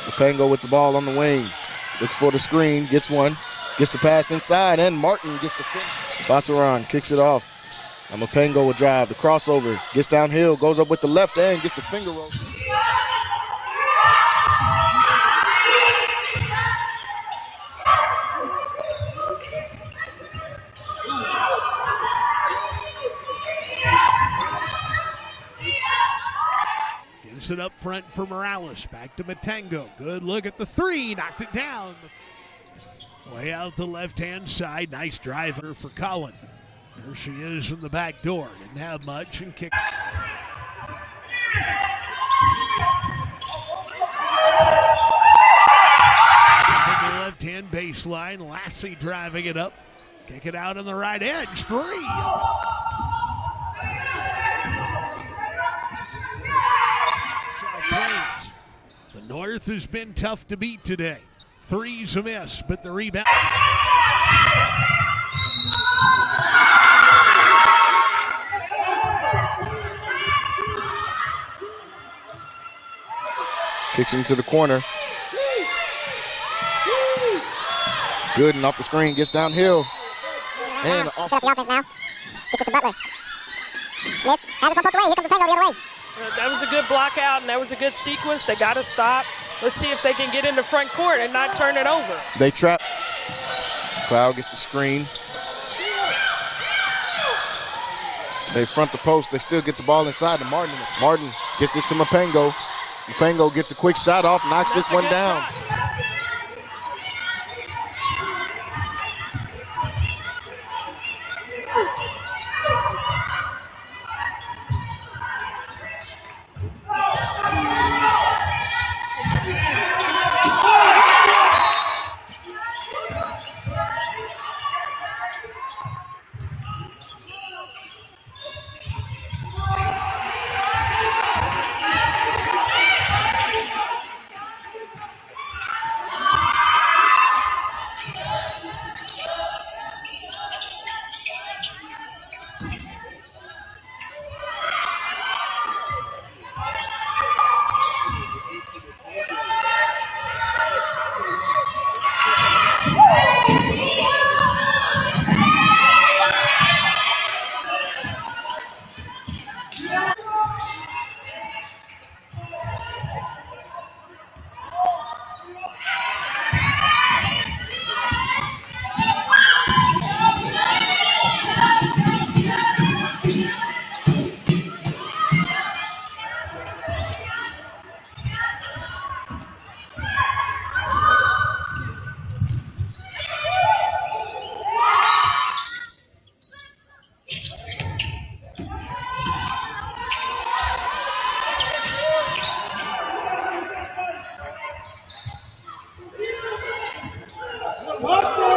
Mapengo with the ball on the wing. Looks for the screen, gets one. Gets the pass inside, and Martin gets the finish. Bassaran kicks it off. Mapengo will drive. The crossover. Gets downhill, goes up with the left hand, gets the finger roll. Gives it up front for Morales. Back to Matengo. Good look at the three. Knocked it down. Way out the left-hand side. Nice driver for Collin. There she is from the back door. Didn't have much and kicked. From the left-hand baseline. Lassie driving it up. Kick it out on the right edge. Three. The North has been tough to beat today. Three's a miss, but the rebound. Kicks into the corner. Good, and off the screen, gets downhill. And off. Set up the offense now. Gets it to Butler. Smith has it poked away. Here comes the Mapengo the other way. That was a good block out, and that was a good sequence. They got to stop. Let's see if they can get in the front court and not turn it over. They trap. Cloud gets the screen. They front the post. They still get the ball inside to Martin. Martin gets it to Mapengo. Mapengo gets a quick shot off, knocks this one down. Shot. What's